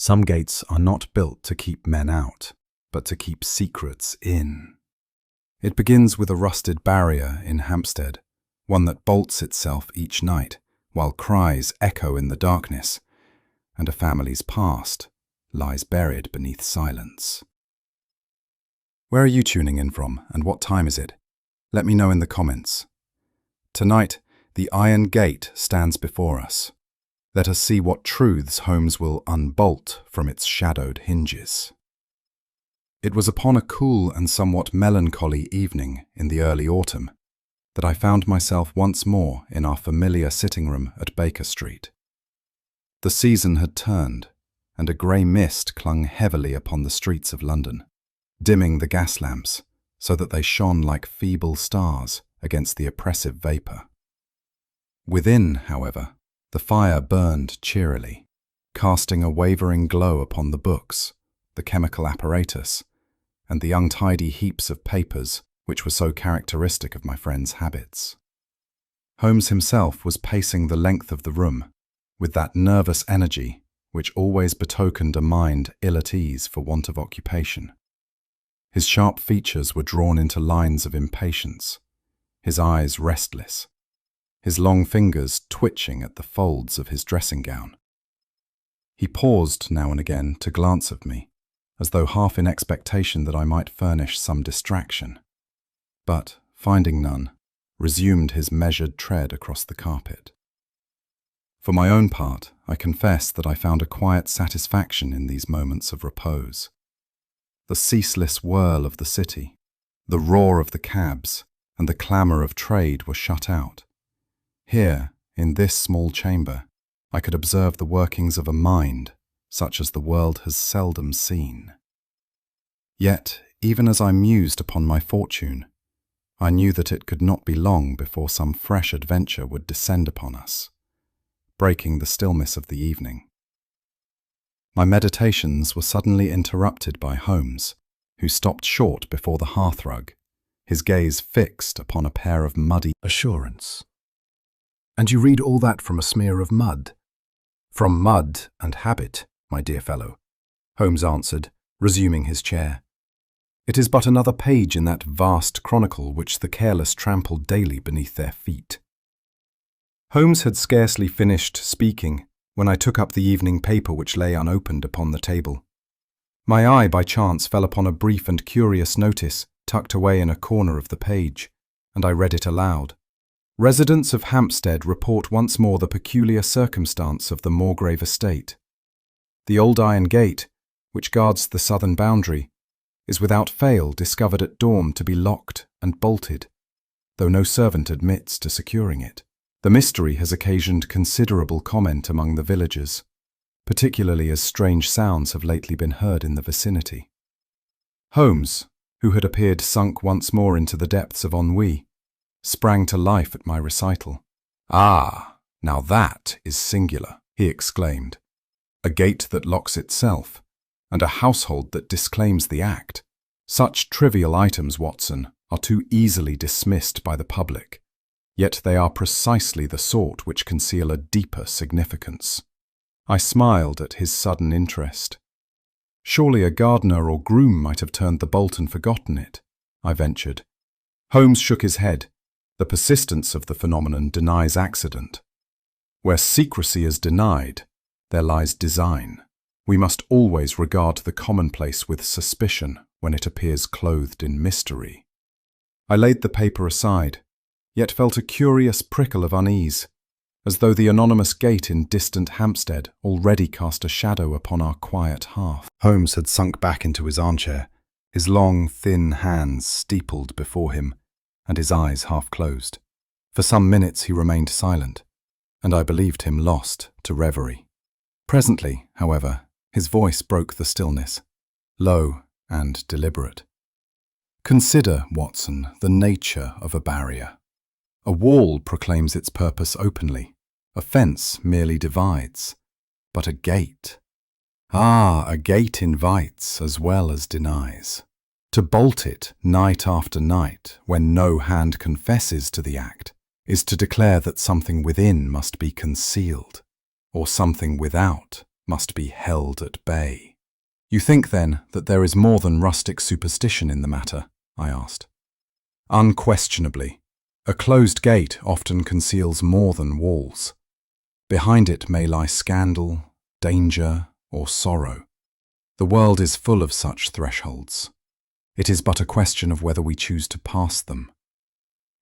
Some gates are not built to keep men out, but to keep secrets in. It begins with a rusted barrier in Hampstead, one that bolts itself each night, while cries echo in the darkness, and a family's past lies buried beneath silence. Where are you tuning in from, and what time is it? Let me know in the comments. Tonight, the iron gate stands before us. Let us see what truths Holmes will unbolt from its shadowed hinges. It was upon a cool and somewhat melancholy evening in the early autumn that I found myself once more in our familiar sitting room at Baker Street. The season had turned, and a grey mist clung heavily upon the streets of London, dimming the gas lamps so that they shone like feeble stars against the oppressive vapour. Within, however, the fire burned cheerily, casting a wavering glow upon the books, the chemical apparatus, and the untidy heaps of papers which were so characteristic of my friend's habits. Holmes himself was pacing the length of the room with that nervous energy which always betokened a mind ill at ease for want of occupation. His sharp features were drawn into lines of impatience, his eyes restless, his long fingers twitching at the folds of his dressing gown. He paused now and again to glance at me, as though half in expectation that I might furnish some distraction, but, finding none, resumed his measured tread across the carpet. For my own part, I confess that I found a quiet satisfaction in these moments of repose. The ceaseless whirl of the city, the roar of the cabs, and the clamour of trade were shut out. Here, in this small chamber, I could observe the workings of a mind such as the world has seldom seen. Yet, even as I mused upon my fortune, I knew that it could not be long before some fresh adventure would descend upon us, breaking the stillness of the evening. My meditations were suddenly interrupted by Holmes, who stopped short before the hearthrug, his gaze fixed upon a pair of muddy assurance. "And you read all that from a smear of mud?" "From mud and habit, my dear fellow," Holmes answered, resuming his chair. "It is but another page in that vast chronicle which the careless trample daily beneath their feet." Holmes had scarcely finished speaking when I took up the evening paper which lay unopened upon the table. My eye by chance fell upon a brief and curious notice tucked away in a corner of the page, and I read it aloud. "Residents of Hampstead report once more the peculiar circumstance of the Moorgrave estate. The old iron gate, which guards the southern boundary, is without fail discovered at dawn to be locked and bolted, though no servant admits to securing it. The mystery has occasioned considerable comment among the villagers, particularly as strange sounds have lately been heard in the vicinity." Holmes, who had appeared sunk once more into the depths of ennui, sprang to life at my recital. "Ah, now that is singular," he exclaimed. "A gate that locks itself, and a household that disclaims the act. Such trivial items, Watson, are too easily dismissed by the public, yet they are precisely the sort which conceal a deeper significance." I smiled at his sudden interest. "Surely a gardener or groom might have turned the bolt and forgotten it," I ventured. Holmes shook his head. "The persistence of the phenomenon denies accident. Where secrecy is denied, there lies design. We must always regard the commonplace with suspicion when it appears clothed in mystery." I laid the paper aside, yet felt a curious prickle of unease, as though the anonymous gate in distant Hampstead already cast a shadow upon our quiet hearth. Holmes had sunk back into his armchair, his long, thin hands steepled before him, and his eyes half closed. For some minutes he remained silent, and I believed him lost to reverie. Presently, however, his voice broke the stillness, low and deliberate. "Consider, Watson, the nature of a barrier. A wall proclaims its purpose openly, a fence merely divides, but a gate, a gate invites as well as denies. To bolt it night after night, when no hand confesses to the act, is to declare that something within must be concealed, or something without must be held at bay. You think, then, that there is more than rustic superstition in the matter? I asked. Unquestionably. A closed gate often conceals more than walls. Behind it may lie scandal, danger, or sorrow. The world is full of such thresholds. It is but a question of whether we choose to pass them.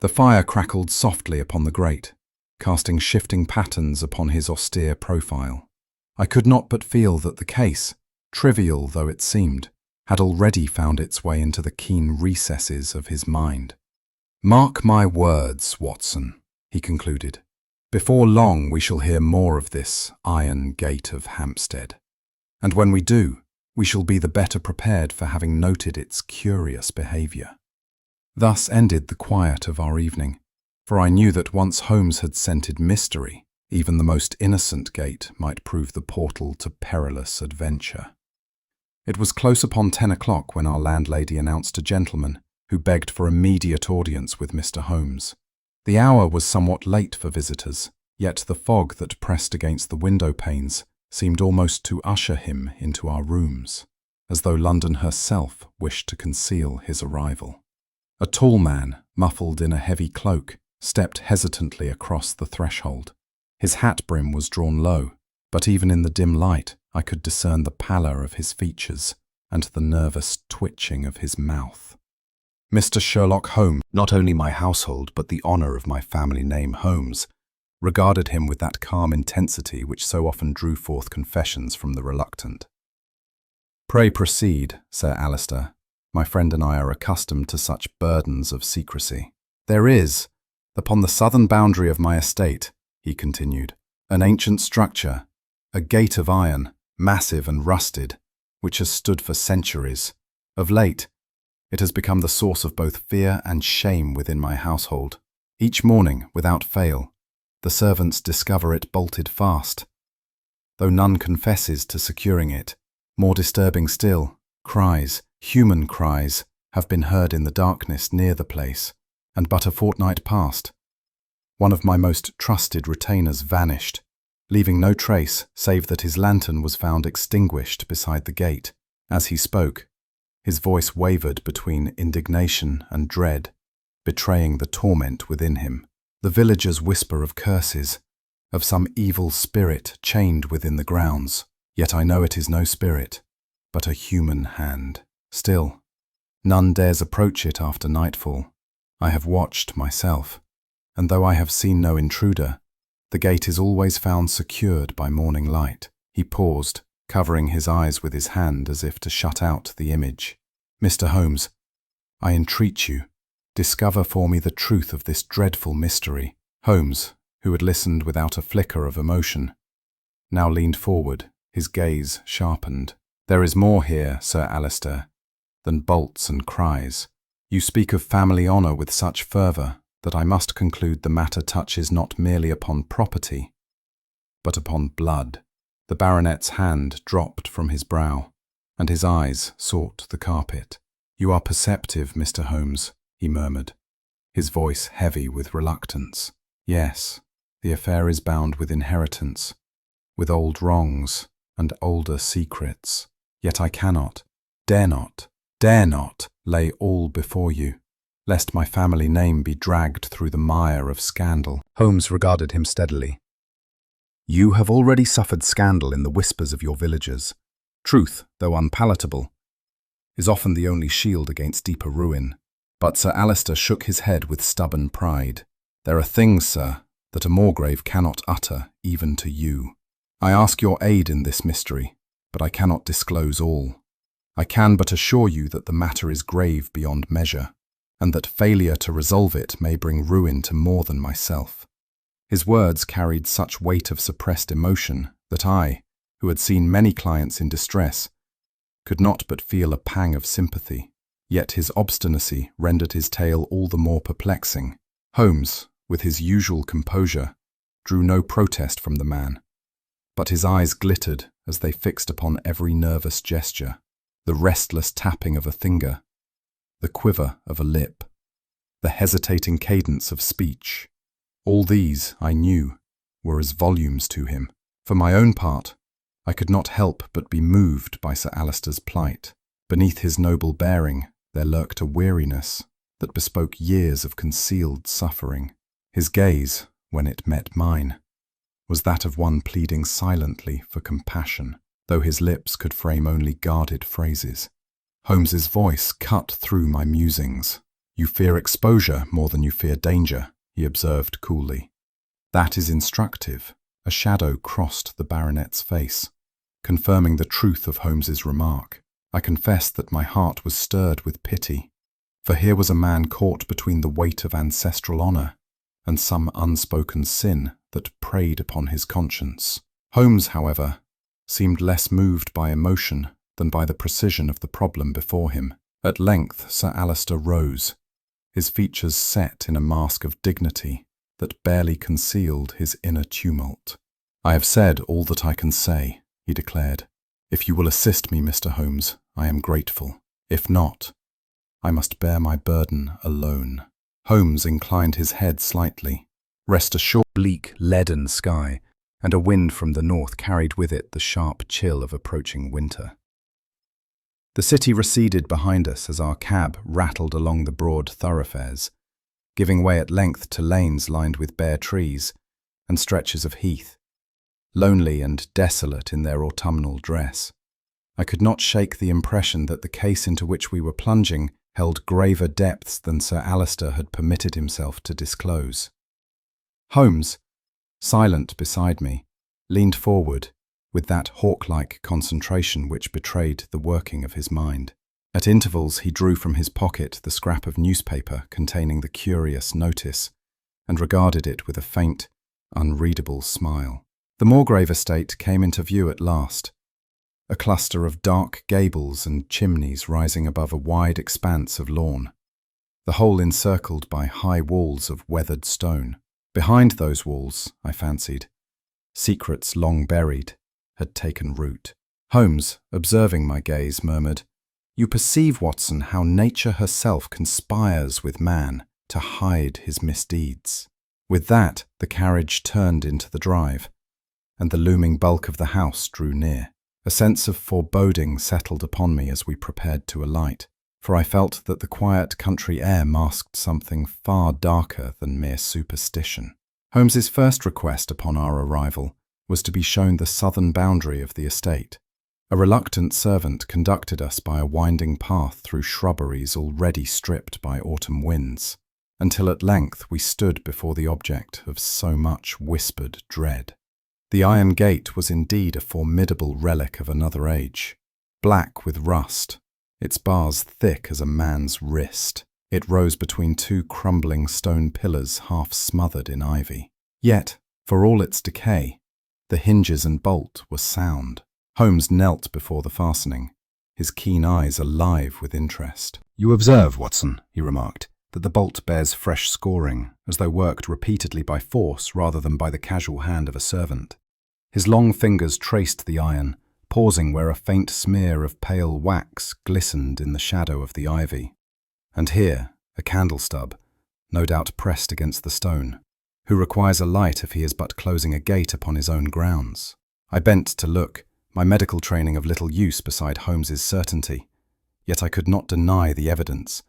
The fire crackled softly upon the grate, casting shifting patterns upon his austere profile. I could not but feel that the case, trivial though it seemed, had already found its way into the keen recesses of his mind. "Mark my words, Watson," he concluded. "Before long we shall hear more of this iron gate of Hampstead. And when we do, we shall be the better prepared for having noted its curious behaviour." Thus ended the quiet of our evening, for I knew that once Holmes had scented mystery, even the most innocent gate might prove the portal to perilous adventure. It was close upon 10 o'clock when our landlady announced a gentleman who begged for immediate audience with Mr. Holmes. The hour was somewhat late for visitors, yet the fog that pressed against the window panes seemed almost to usher him into our rooms, as though London herself wished to conceal his arrival. A tall man, muffled in a heavy cloak, stepped hesitantly across the threshold. His hat brim was drawn low, but even in the dim light I could discern the pallor of his features and the nervous twitching of his mouth. Mr. Sherlock Holmes, not only my household but the honour of my family name Holmes, regarded him with that calm intensity which so often drew forth confessions from the reluctant. "Pray proceed, Sir Alistair. My friend and I are accustomed to such burdens of secrecy. There is, upon the southern boundary of my estate," he continued, "an ancient structure, a gate of iron, massive and rusted, which has stood for centuries. Of late, it has become the source of both fear and shame within my household. Each morning, without fail, the servants discover it bolted fast. Though none confesses to securing it, more disturbing still, cries, human cries, have been heard in the darkness near the place, and but a fortnight past, one of my most trusted retainers vanished, leaving no trace save that his lantern was found extinguished beside the gate. As he spoke, his voice wavered between indignation and dread, betraying the torment within him. The villagers whisper of curses, of some evil spirit chained within the grounds, yet I know it is no spirit, but a human hand. Still, none dares approach it after nightfall. I have watched myself, and though I have seen no intruder, the gate is always found secured by morning light." He paused, covering his eyes with his hand as if to shut out the image. "Mr. Holmes, I entreat you, discover for me the truth of this dreadful mystery." Holmes, who had listened without a flicker of emotion, now leaned forward, his gaze sharpened. "There is more here, Sir Alistair, than bolts and cries. You speak of family honour with such fervour that I must conclude the matter touches not merely upon property, but upon blood." The baronet's hand dropped from his brow, and his eyes sought the carpet. "You are perceptive, Mr. Holmes," he murmured, his voice heavy with reluctance. "Yes, the affair is bound with inheritance, with old wrongs and older secrets. Yet I cannot, dare not lay all before you, lest my family name be dragged through the mire of scandal." Holmes regarded him steadily. "You have already suffered scandal in the whispers of your villagers. Truth, though unpalatable, is often the only shield against deeper ruin." But Sir Alistair shook his head with stubborn pride. "There are things, sir, that a Moorgrave cannot utter even to you. I ask your aid in this mystery, but I cannot disclose all. I can but assure you that the matter is grave beyond measure, and that failure to resolve it may bring ruin to more than myself." His words carried such weight of suppressed emotion that I, who had seen many clients in distress, could not but feel a pang of sympathy. Yet his obstinacy rendered his tale all the more perplexing. Holmes, with his usual composure, drew no protest from the man, but his eyes glittered as they fixed upon every nervous gesture, the restless tapping of a finger, the quiver of a lip, the hesitating cadence of speech. All these, I knew, were as volumes to him. For my own part, I could not help but be moved by Sir Alister's plight. Beneath his noble bearing there lurked a weariness that bespoke years of concealed suffering. His gaze, when it met mine, was that of one pleading silently for compassion, though his lips could frame only guarded phrases. Holmes's voice cut through my musings. "You fear exposure more than you fear danger," he observed coolly. "That is instructive." A shadow crossed the baronet's face, confirming the truth of Holmes's remark. I confess that my heart was stirred with pity, for here was a man caught between the weight of ancestral honour and some unspoken sin that preyed upon his conscience. Holmes, however, seemed less moved by emotion than by the precision of the problem before him. At length Sir Alister rose, his features set in a mask of dignity that barely concealed his inner tumult. "I have said all that I can say," he declared. "If you will assist me, Mr. Holmes, I am grateful. If not, I must bear my burden alone." Holmes inclined his head slightly. "Rest assured." Bleak, leaden sky, and a wind from the north carried with it the sharp chill of approaching winter. The city receded behind us as our cab rattled along the broad thoroughfares, giving way at length to lanes lined with bare trees and stretches of heath, lonely and desolate in their autumnal dress. I could not shake the impression that the case into which we were plunging held graver depths than Sir Alister had permitted himself to disclose. Holmes, silent beside me, leaned forward with that hawk-like concentration which betrayed the working of his mind. At intervals he drew from his pocket the scrap of newspaper containing the curious notice and regarded it with a faint, unreadable smile. The Moorgrave estate came into view at last, a cluster of dark gables and chimneys rising above a wide expanse of lawn, the whole encircled by high walls of weathered stone. Behind those walls, I fancied, secrets long buried had taken root. Holmes, observing my gaze, murmured, "You perceive, Watson, how nature herself conspires with man to hide his misdeeds." With that, the carriage turned into the drive, and the looming bulk of the house drew near. A sense of foreboding settled upon me as we prepared to alight, for I felt that the quiet country air masked something far darker than mere superstition. Holmes's first request upon our arrival was to be shown the southern boundary of the estate. A reluctant servant conducted us by a winding path through shrubberies already stripped by autumn winds, until at length we stood before the object of so much whispered dread. The iron gate was indeed a formidable relic of another age, black with rust, its bars thick as a man's wrist. It rose between two crumbling stone pillars half smothered in ivy. Yet, for all its decay, the hinges and bolt were sound. Holmes knelt before the fastening, his keen eyes alive with interest. "You observe, Watson," he remarked, "that the bolt bears fresh scoring, as though worked repeatedly by force rather than by the casual hand of a servant." His long fingers traced the iron, pausing where a faint smear of pale wax glistened in the shadow of the ivy. And here, a candle stub, no doubt pressed against the stone. Who requires a light if he is but closing a gate upon his own grounds? I bent to look, my medical training of little use beside Holmes's certainty. Yet I could not deny the evidence.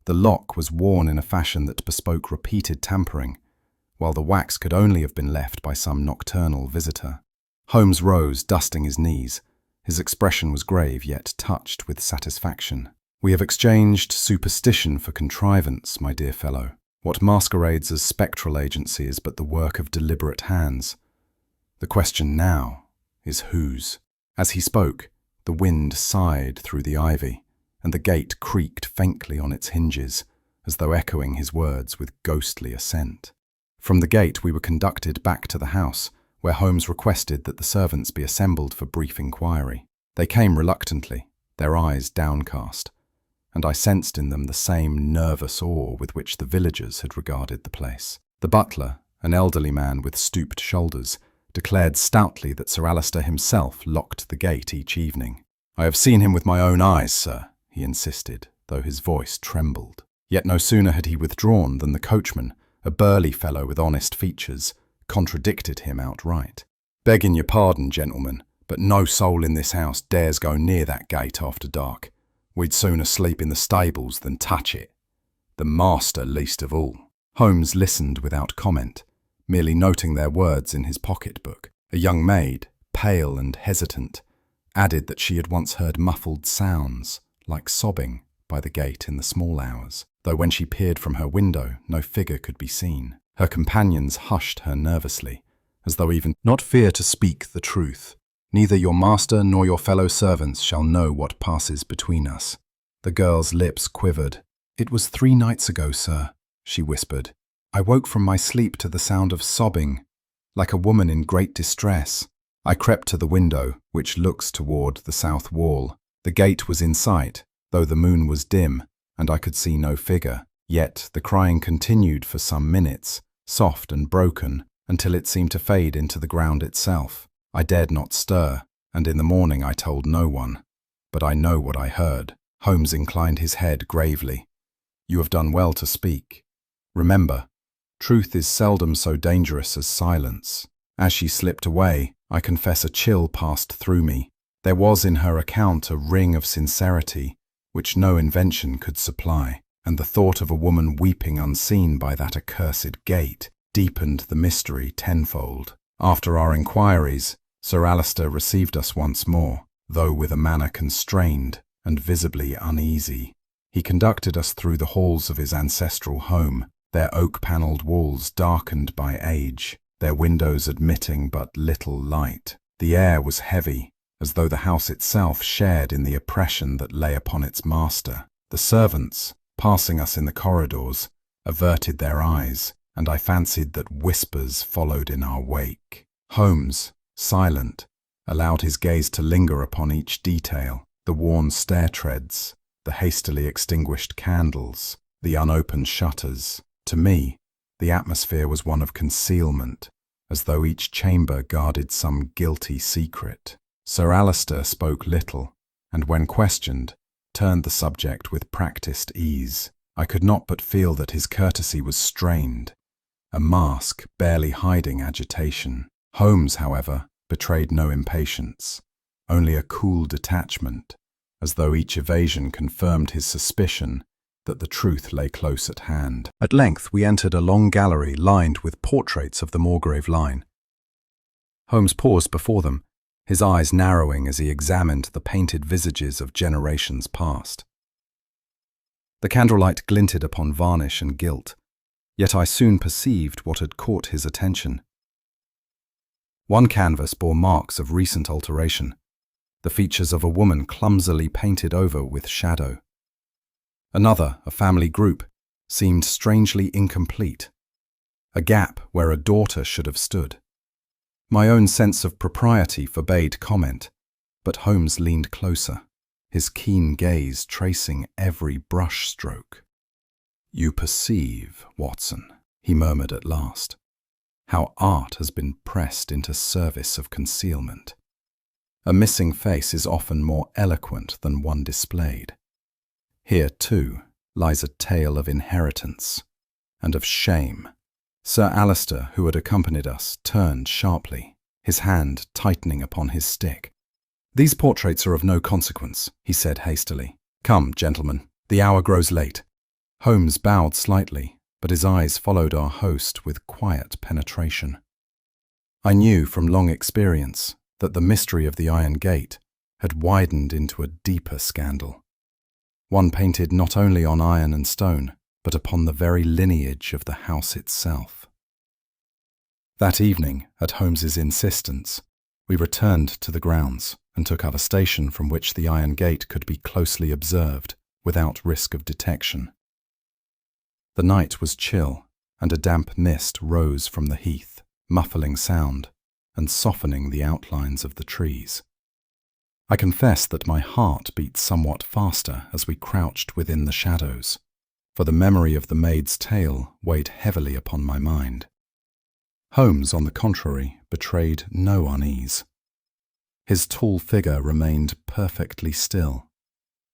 The lock was worn in a fashion that bespoke repeated tampering, while the wax could only have been left by some nocturnal visitor. Holmes rose, dusting his knees. His expression was grave, yet touched with satisfaction. "We have exchanged superstition for contrivance, my dear fellow. What masquerades as spectral agency is but the work of deliberate hands. The question now is whose?" As he spoke, the wind sighed through the ivy, and the gate creaked faintly on its hinges, as though echoing his words with ghostly assent. From the gate we were conducted back to the house, where Holmes requested that the servants be assembled for brief inquiry. They came reluctantly, their eyes downcast, and I sensed in them the same nervous awe with which the villagers had regarded the place. The butler, an elderly man with stooped shoulders, declared stoutly that Sir Alister himself locked the gate each evening. "I have seen him with my own eyes, sir," he insisted, though his voice trembled. Yet no sooner had he withdrawn than the coachman, a burly fellow with honest features, contradicted him outright. "Begging your pardon, gentlemen, but no soul in this house dares go near that gate after dark. We'd sooner sleep in the stables than touch it. The master least of all." Holmes listened without comment, merely noting their words in his pocketbook. A young maid, pale and hesitant, added that she had once heard muffled sounds, like sobbing, by the gate in the small hours, though when she peered from her window, no figure could be seen. Her companions hushed her nervously, as though even not fear to speak the truth. "Neither your master nor your fellow servants shall know what passes between us." The girl's lips quivered. "It was 3 nights ago, sir," she whispered. "I woke from my sleep to the sound of sobbing, like a woman in great distress. I crept to the window, which looks toward the south wall. The gate was in sight, though the moon was dim, and I could see no figure. Yet the crying continued for some minutes, soft and broken, until it seemed to fade into the ground itself. I dared not stir, and in the morning I told no one. But I know what I heard." Holmes inclined his head gravely. "You have done well to speak. Remember, truth is seldom so dangerous as silence." As she slipped away, I confess a chill passed through me. There was in her account a ring of sincerity which no invention could supply, and the thought of a woman weeping unseen by that accursed gate deepened the mystery tenfold. After our inquiries, Sir Alister received us once more, though with a manner constrained and visibly uneasy. He conducted us through the halls of his ancestral home, their oak-panelled walls darkened by age, their windows admitting but little light. The air was heavy, as though the house itself shared in the oppression that lay upon its master. The servants, passing us in the corridors, averted their eyes, and I fancied that whispers followed in our wake. Holmes, silent, allowed his gaze to linger upon each detail: the worn stair treads, the hastily extinguished candles, the unopened shutters. To me, the atmosphere was one of concealment, as though each chamber guarded some guilty secret. Sir Alister spoke little, and when questioned, turned the subject with practised ease. I could not but feel that his courtesy was strained, a mask barely hiding agitation. Holmes, however, betrayed no impatience, only a cool detachment, as though each evasion confirmed his suspicion that the truth lay close at hand. At length we entered a long gallery lined with portraits of the Morgrave line. Holmes paused before them, his eyes narrowing as he examined the painted visages of generations past. The candlelight glinted upon varnish and gilt, yet I soon perceived what had caught his attention. One canvas bore marks of recent alteration, the features of a woman clumsily painted over with shadow. Another, a family group, seemed strangely incomplete, a gap where a daughter should have stood. My own sense of propriety forbade comment, but Holmes leaned closer, his keen gaze tracing every brush stroke. "You perceive, Watson," he murmured at last, "how art has been pressed into service of concealment. A missing face is often more eloquent than one displayed. Here, too, lies a tale of inheritance and of shame." Sir Alister, who had accompanied us, turned sharply, his hand tightening upon his stick. "These portraits are of no consequence," he said hastily. "Come, gentlemen, the hour grows late." Holmes bowed slightly, but his eyes followed our host with quiet penetration. I knew from long experience that the mystery of the Iron Gate had widened into a deeper scandal, one painted not only on iron and stone, but upon the very lineage of the house itself. That evening, at Holmes's insistence, we returned to the grounds and took up a station from which the Iron Gate could be closely observed without risk of detection. The night was chill, and a damp mist rose from the heath, muffling sound and softening the outlines of the trees. I confess that my heart beat somewhat faster as we crouched within the shadows, for the memory of the maid's tale weighed heavily upon my mind. Holmes, on the contrary, betrayed no unease. His tall figure remained perfectly still,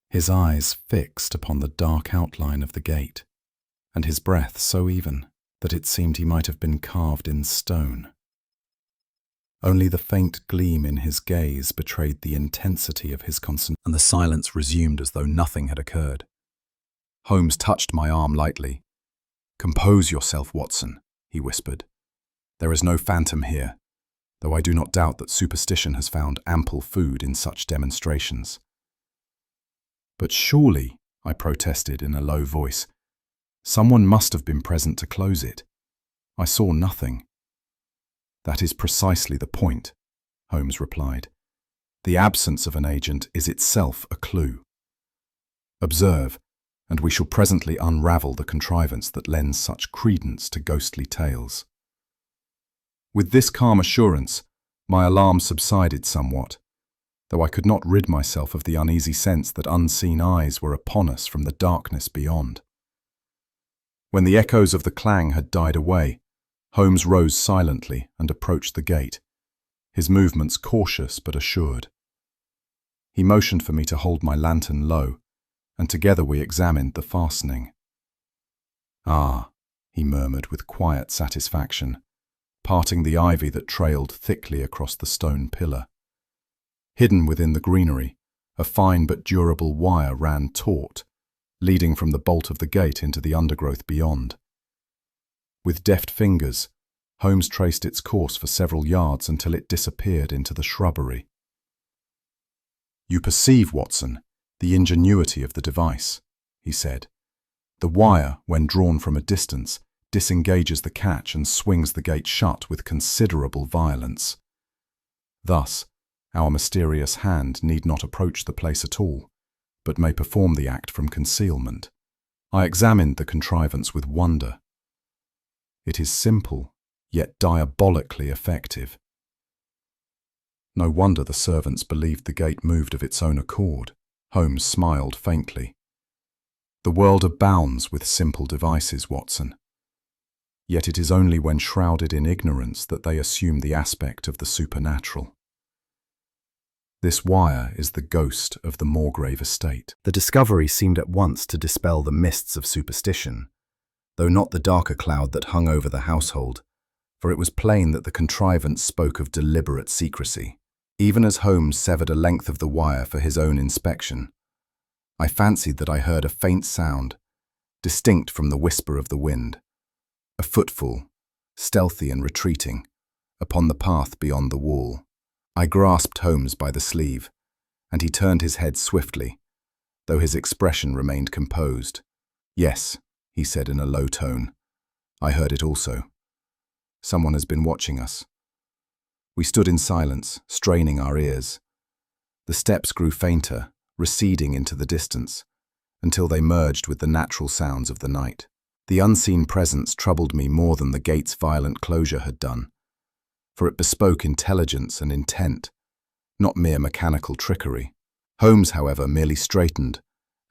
his eyes fixed upon the dark outline of the gate, and his breath so even that it seemed he might have been carved in stone. Only the faint gleam in his gaze betrayed the intensity of his concentration, and the silence resumed as though nothing had occurred. Holmes touched my arm lightly. "Compose yourself, Watson," he whispered. "There is no phantom here, though I do not doubt that superstition has found ample food in such demonstrations." "But surely," I protested in a low voice, "someone must have been present to close it. I saw nothing." "That is precisely the point," Holmes replied. "The absence of an agent is itself a clue. Observe, and we shall presently unravel the contrivance that lends such credence to ghostly tales." With this calm assurance, my alarm subsided somewhat, though I could not rid myself of the uneasy sense that unseen eyes were upon us from the darkness beyond. When the echoes of the clang had died away, Holmes rose silently and approached the gate, his movements cautious but assured. He motioned for me to hold my lantern low, and together we examined the fastening. "Ah," he murmured with quiet satisfaction, parting the ivy that trailed thickly across the stone pillar. Hidden within the greenery, a fine but durable wire ran taut, leading from the bolt of the gate into the undergrowth beyond. With deft fingers, Holmes traced its course for several yards until it disappeared into the shrubbery. "You perceive, Watson, the ingenuity of the device," he said. "The wire, when drawn from a distance, disengages the catch and swings the gate shut with considerable violence. Thus, our mysterious hand need not approach the place at all, but may perform the act from concealment." I examined the contrivance with wonder. It is simple, yet diabolically effective. No wonder the servants believed the gate moved of its own accord. Holmes smiled faintly. "The world abounds with simple devices, Watson. Yet it is only when shrouded in ignorance that they assume the aspect of the supernatural. This wire is the ghost of the Moorgrave estate." The discovery seemed at once to dispel the mists of superstition, though not the darker cloud that hung over the household, for it was plain that the contrivance spoke of deliberate secrecy. Even as Holmes severed a length of the wire for his own inspection, I fancied that I heard a faint sound, distinct from the whisper of the wind, a footfall, stealthy and retreating, upon the path beyond the wall. I grasped Holmes by the sleeve, and he turned his head swiftly, though his expression remained composed. "Yes," he said in a low tone. "I heard it also. Someone has been watching us." We stood in silence, straining our ears. The steps grew fainter, receding into the distance, until they merged with the natural sounds of the night. The unseen presence troubled me more than the gate's violent closure had done, for it bespoke intelligence and intent, not mere mechanical trickery. Holmes, however, merely straightened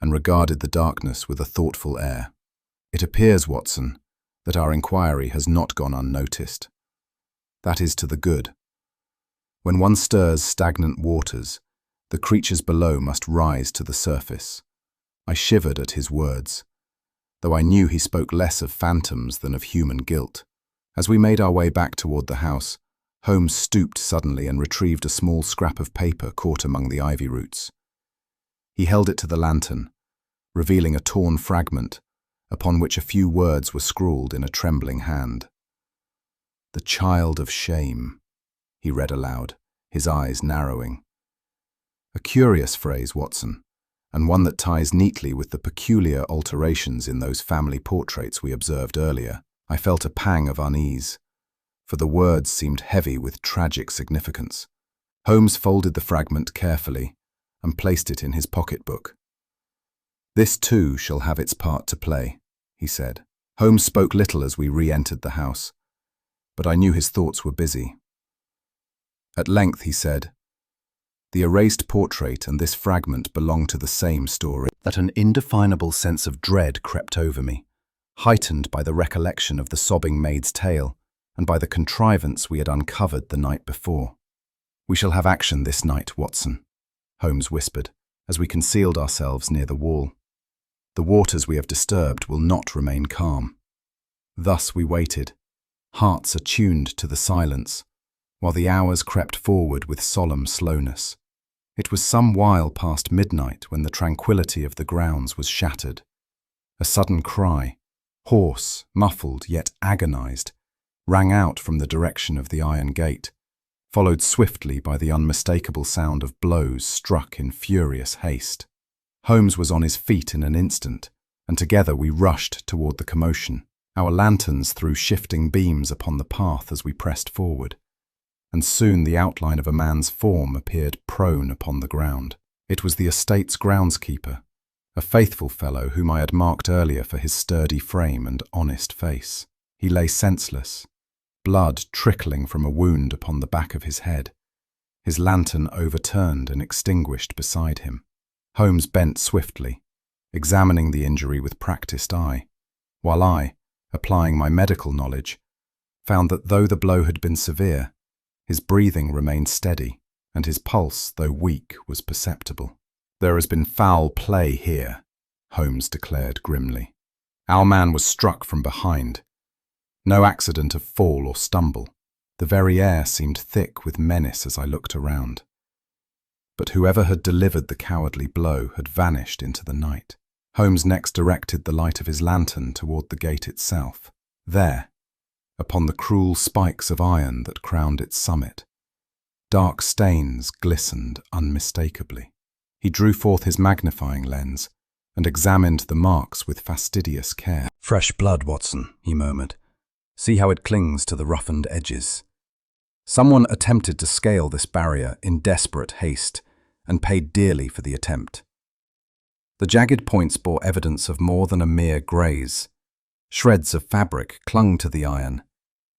and regarded the darkness with a thoughtful air. "It appears, Watson, that our inquiry has not gone unnoticed. That is to the good. When one stirs stagnant waters, the creatures below must rise to the surface." I shivered at his words, though I knew he spoke less of phantoms than of human guilt. As we made our way back toward the house, Holmes stooped suddenly and retrieved a small scrap of paper caught among the ivy roots. He held it to the lantern, revealing a torn fragment, upon which a few words were scrawled in a trembling hand. "The child of shame," he read aloud, his eyes narrowing. A curious phrase, Watson, and one that ties neatly with the peculiar alterations in those family portraits we observed earlier. I felt a pang of unease, for the words seemed heavy with tragic significance. Holmes folded the fragment carefully and placed it in his pocketbook. "This too shall have its part to play," he said. Holmes spoke little as we re-entered the house, but I knew his thoughts were busy. At length he said, "The erased portrait and this fragment belong to the same story." That an indefinable sense of dread crept over me, heightened by the recollection of the sobbing maid's tale and by the contrivance we had uncovered the night before. "We shall have action this night, Watson," Holmes whispered, as we concealed ourselves near the wall. "The waters we have disturbed will not remain calm." Thus we waited, hearts attuned to the silence, while the hours crept forward with solemn slowness. It was some while past midnight when the tranquillity of the grounds was shattered. A sudden cry, hoarse, muffled, yet agonized, rang out from the direction of the iron gate, followed swiftly by the unmistakable sound of blows struck in furious haste. Holmes was on his feet in an instant, and together we rushed toward the commotion. Our lanterns threw shifting beams upon the path as we pressed forward, and soon the outline of a man's form appeared prone upon the ground. It was the estate's groundskeeper, a faithful fellow whom I had marked earlier for his sturdy frame and honest face. He lay senseless, blood trickling from a wound upon the back of his head, his lantern overturned and extinguished beside him. Holmes bent swiftly, examining the injury with practiced eye, while I, applying my medical knowledge, found that though the blow had been severe, his breathing remained steady, and his pulse, though weak, was perceptible. "There has been foul play here," Holmes declared grimly. "Our man was struck from behind. No accident of fall or stumble. The very air seemed thick with menace as I looked around. But whoever had delivered the cowardly blow had vanished into the night." Holmes next directed the light of his lantern toward the gate itself. There, upon the cruel spikes of iron that crowned its summit, dark stains glistened unmistakably. He drew forth his magnifying lens and examined the marks with fastidious care. "Fresh blood, Watson," he murmured. "See how it clings to the roughened edges. Someone attempted to scale this barrier in desperate haste and paid dearly for the attempt." The jagged points bore evidence of more than a mere graze. Shreds of fabric clung to the iron,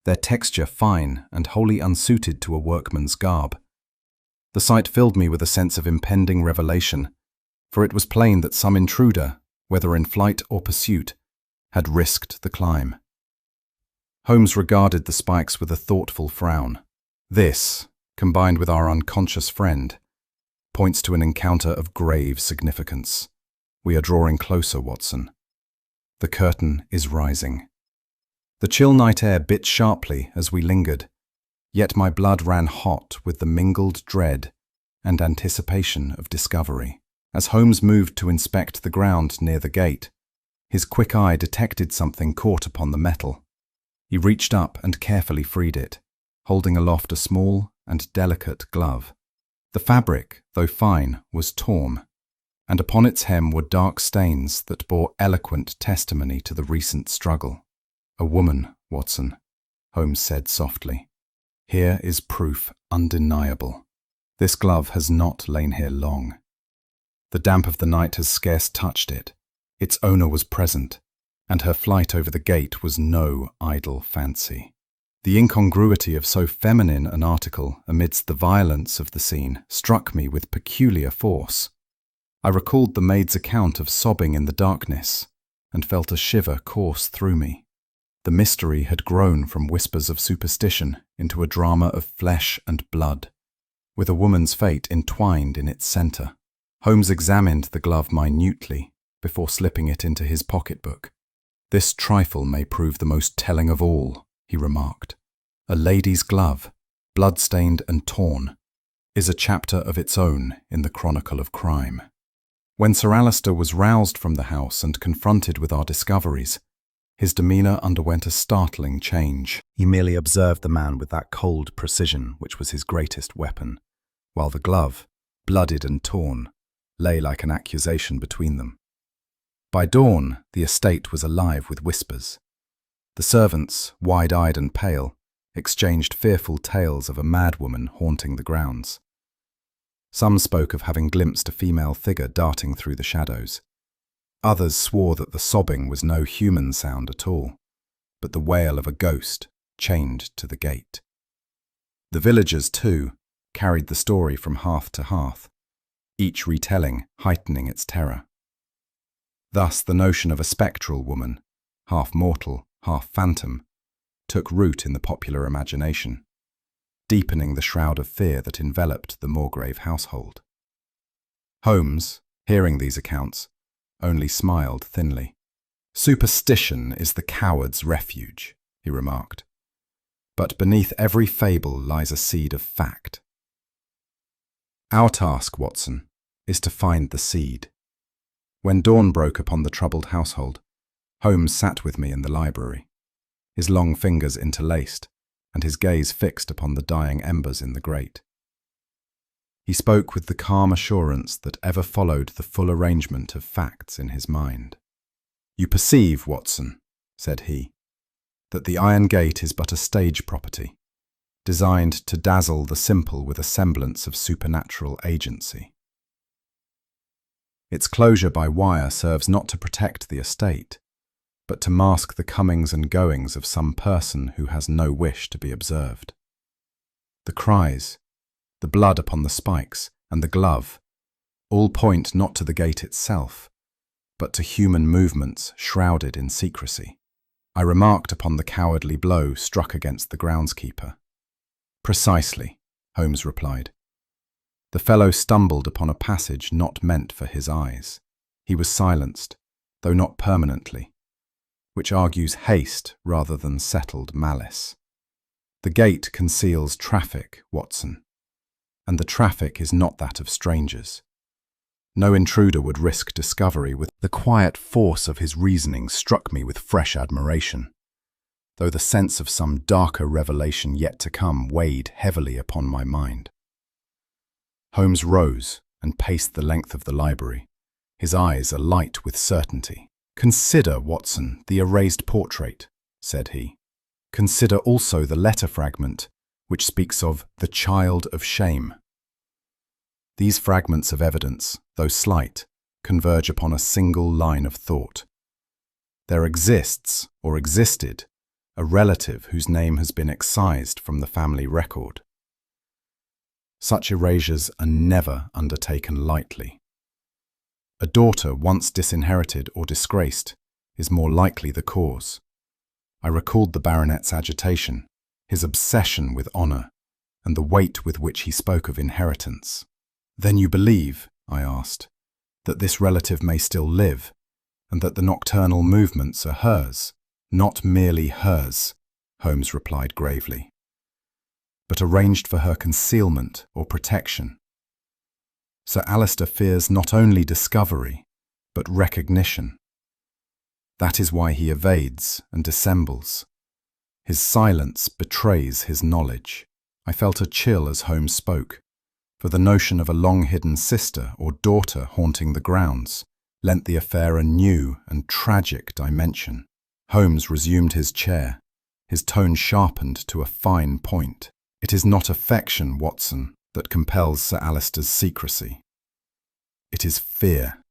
their texture fine and wholly unsuited to a workman's garb. The sight filled me with a sense of impending revelation, for it was plain that some intruder, whether in flight or pursuit, had risked the climb. Holmes regarded the spikes with a thoughtful frown. "This, combined with our unconscious friend, points to an encounter of grave significance. We are drawing closer, Watson. The curtain is rising." The chill night air bit sharply as we lingered, yet my blood ran hot with the mingled dread and anticipation of discovery. As Holmes moved to inspect the ground near the gate, his quick eye detected something caught upon the metal. He reached up and carefully freed it, holding aloft a small and delicate glove. The fabric, though fine, was torn, and upon its hem were dark stains that bore eloquent testimony to the recent struggle. "A woman, Watson," Holmes said softly. "Here is proof undeniable. This glove has not lain here long. The damp of the night has scarce touched it. Its owner was present, and her flight over the gate was no idle fancy." The incongruity of so feminine an article amidst the violence of the scene struck me with peculiar force. I recalled the maid's account of sobbing in the darkness and felt a shiver course through me. The mystery had grown from whispers of superstition into a drama of flesh and blood, with a woman's fate entwined in its centre. Holmes examined the glove minutely before slipping it into his pocketbook. "This trifle may prove the most telling of all," he remarked. "A lady's glove, blood-stained and torn, is a chapter of its own in the chronicle of crime." When Sir Alister was roused from the house and confronted with our discoveries, his demeanour underwent a startling change. He merely observed the man with that cold precision which was his greatest weapon, while the glove, blooded and torn, lay like an accusation between them. By dawn, the estate was alive with whispers. The servants, wide-eyed and pale, exchanged fearful tales of a madwoman haunting the grounds. Some spoke of having glimpsed a female figure darting through the shadows. Others swore that the sobbing was no human sound at all, but the wail of a ghost chained to the gate. The villagers, too, carried the story from hearth to hearth, each retelling heightening its terror. Thus the notion of a spectral woman, half mortal, half phantom, took root in the popular imagination, deepening the shroud of fear that enveloped the Moorgrave household. Holmes, hearing these accounts, only smiled thinly. "Superstition is the coward's refuge," he remarked. But beneath every fable lies a seed of fact. Our task, Watson, is to find the seed. When dawn broke upon the troubled household, Holmes sat with me in the library, his long fingers interlaced and his gaze fixed upon the dying embers in the grate. He spoke with the calm assurance that ever followed the full arrangement of facts in his mind. "You perceive, Watson," said he, "that the iron gate is but a stage property, designed to dazzle the simple with a semblance of supernatural agency. Its closure by wire serves not to protect the estate, but to mask the comings and goings of some person who has no wish to be observed. The cries, the blood upon the spikes, and the glove all point not to the gate itself, but to human movements shrouded in secrecy." I remarked upon the cowardly blow struck against the groundskeeper. "Precisely," Holmes replied. "The fellow stumbled upon a passage not meant for his eyes. He was silenced, though not permanently, which argues haste rather than settled malice. The gate conceals traffic, Watson, and the traffic is not that of strangers. No intruder would risk discovery with the quiet force of his reasoning struck me with fresh admiration, though the sense of some darker revelation yet to come weighed heavily upon my mind. Holmes rose and paced the length of the library, his eyes alight with certainty. "Consider, Watson, the erased portrait," said he. "Consider also the letter fragment which speaks of the child of shame. These fragments of evidence, though slight, converge upon a single line of thought. There exists, or existed, a relative whose name has been excised from the family record. Such erasures are never undertaken lightly. A daughter once disinherited or disgraced is more likely the cause. I recalled the baronet's agitation, his obsession with honour, and the weight with which he spoke of inheritance. "Then you believe," I asked, "that this relative may still live, and that the nocturnal movements are hers?" "Not merely hers," Holmes replied gravely, "but arranged for her concealment or protection. Sir Alister fears not only discovery, but recognition. That is why he evades and dissembles. His silence betrays his knowledge." I felt a chill as Holmes spoke, for the notion of a long-hidden sister or daughter haunting the grounds lent the affair a new and tragic dimension. Holmes resumed his chair, his tone sharpened to a fine point. "It is not affection, Watson, that compels Sir Alister's secrecy. It is fear,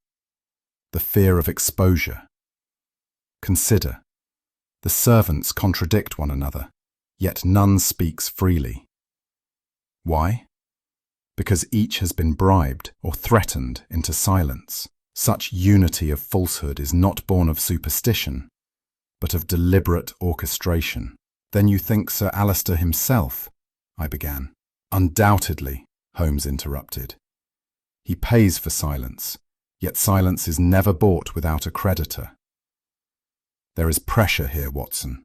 the fear of exposure. Consider, the servants contradict one another, yet none speaks freely. Why? Because each has been bribed or threatened into silence. Such unity of falsehood is not born of superstition, but of deliberate orchestration." "Then you think Sir Alister himself?" I began. "Undoubtedly," Holmes interrupted. "He pays for silence, yet silence is never bought without a creditor. There is pressure here, Watson,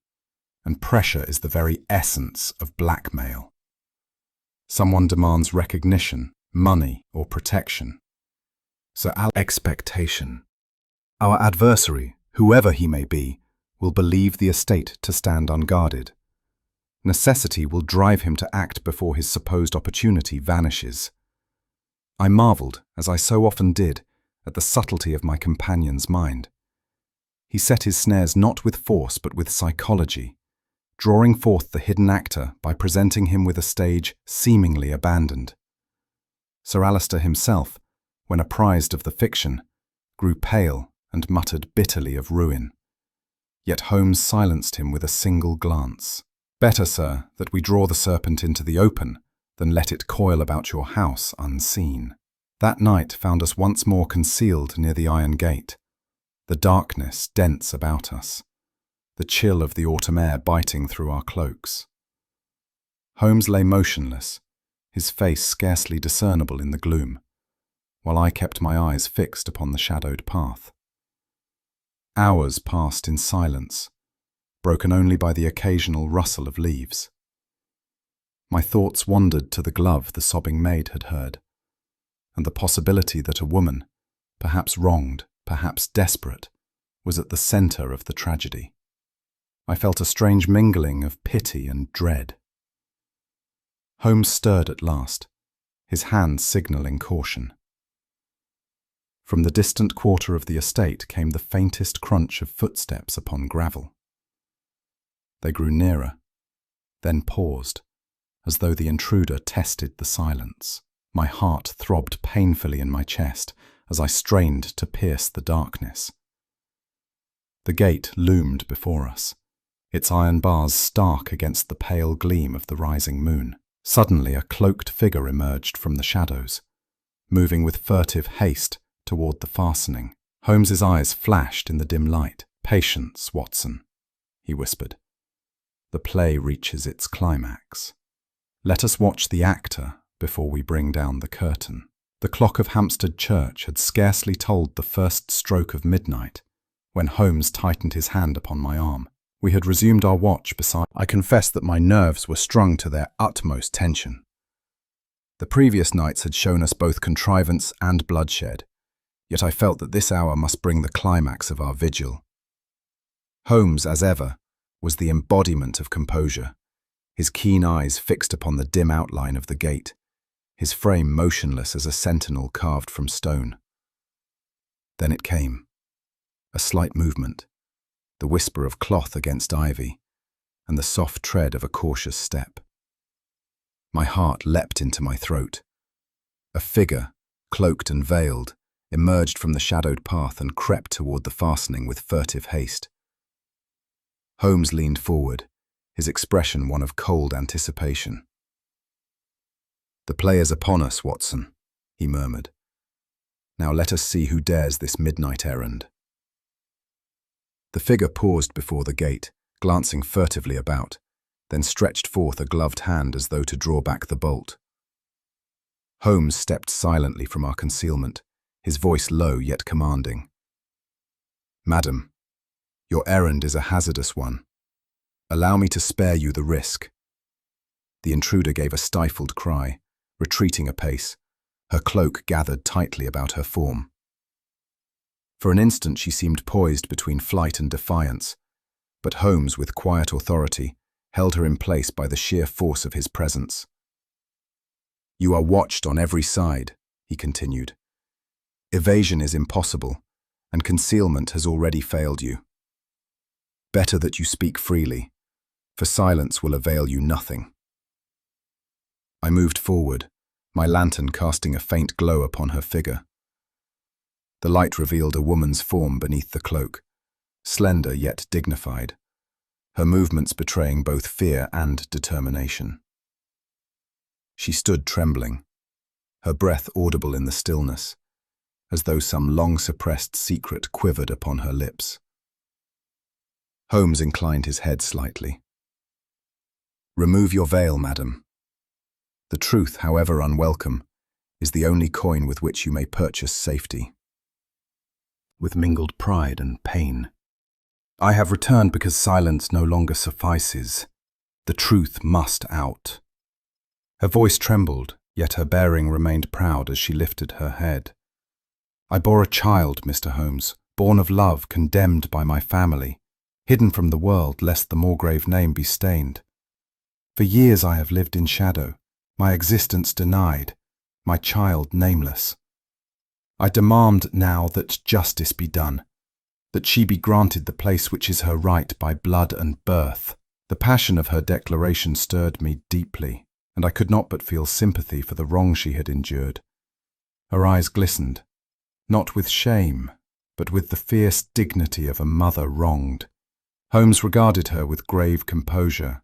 and pressure is the very essence of blackmail. Someone demands recognition, money, or protection. Expectation. Our adversary, whoever he may be, will believe the estate to stand unguarded. Necessity will drive him to act before his supposed opportunity vanishes." I marvelled, as I so often did, at the subtlety of my companion's mind. He set his snares not with force but with psychology, drawing forth the hidden actor by presenting him with a stage seemingly abandoned. Sir Alister himself, when apprised of the fiction, grew pale and muttered bitterly of ruin. Yet Holmes silenced him with a single glance. "Better, sir, that we draw the serpent into the open than let it coil about your house unseen." That night found us once more concealed near the iron gate, the darkness dense about us, the chill of the autumn air biting through our cloaks. Holmes lay motionless, his face scarcely discernible in the gloom, while I kept my eyes fixed upon the shadowed path. Hours passed in silence, broken only by the occasional rustle of leaves. My thoughts wandered to the glove the sobbing maid had heard, and the possibility that a woman, perhaps wronged, perhaps desperate, was at the centre of the tragedy. I felt a strange mingling of pity and dread. Holmes stirred at last, his hand signalling caution. From the distant quarter of the estate came the faintest crunch of footsteps upon gravel. They grew nearer, then paused, as though the intruder tested the silence. My heart throbbed painfully in my chest as I strained to pierce the darkness. The gate loomed before us, its iron bars stark against the pale gleam of the rising moon. Suddenly a cloaked figure emerged from the shadows, moving with furtive haste toward the fastening. Holmes's eyes flashed in the dim light. "Patience, Watson," he whispered. "The play reaches its climax. Let us watch the actor before we bring down the curtain." The clock of Hampstead Church had scarcely tolled the first stroke of midnight when Holmes tightened his hand upon my arm. We had resumed our watch beside. I confess that my nerves were strung to their utmost tension. The previous nights had shown us both contrivance and bloodshed, yet I felt that this hour must bring the climax of our vigil. Holmes, as ever, was the embodiment of composure, his keen eyes fixed upon the dim outline of the gate, his frame motionless as a sentinel carved from stone. Then it came. A slight movement, the whisper of cloth against ivy, and the soft tread of a cautious step. My heart leapt into my throat. A figure, cloaked and veiled, emerged from the shadowed path and crept toward the fastening with furtive haste. Holmes leaned forward, his expression one of cold anticipation. "The play is upon us, Watson," he murmured. "Now let us see who dares this midnight errand." The figure paused before the gate, glancing furtively about, then stretched forth a gloved hand as though to draw back the bolt. Holmes stepped silently from our concealment, his voice low yet commanding. "Madam, your errand is a hazardous one. Allow me to spare you the risk." The intruder gave a stifled cry, retreating a pace, her cloak gathered tightly about her form. For an instant she seemed poised between flight and defiance, but Holmes, with quiet authority, held her in place by the sheer force of his presence. "You are watched on every side," he continued. "Evasion is impossible, and concealment has already failed you. Better that you speak freely, for silence will avail you nothing." I moved forward, my lantern casting a faint glow upon her figure. The light revealed a woman's form beneath the cloak, slender yet dignified, her movements betraying both fear and determination. She stood trembling, her breath audible in the stillness, as though some long-suppressed secret quivered upon her lips. Holmes inclined his head slightly. "Remove your veil, madam. The truth, however unwelcome, is the only coin with which you may purchase safety." With mingled pride and pain. "I have returned because silence no longer suffices. The truth must out." Her voice trembled, yet her bearing remained proud as she lifted her head. "I bore a child, Mr. Holmes, born of love, condemned by my family, hidden from the world lest the Moorgrave name be stained. For years I have lived in shadow, my existence denied, my child nameless. I demand now that justice be done, that she be granted the place which is her right by blood and birth." The passion of her declaration stirred me deeply, and I could not but feel sympathy for the wrong she had endured. Her eyes glistened, not with shame, but with the fierce dignity of a mother wronged. Holmes regarded her with grave composure.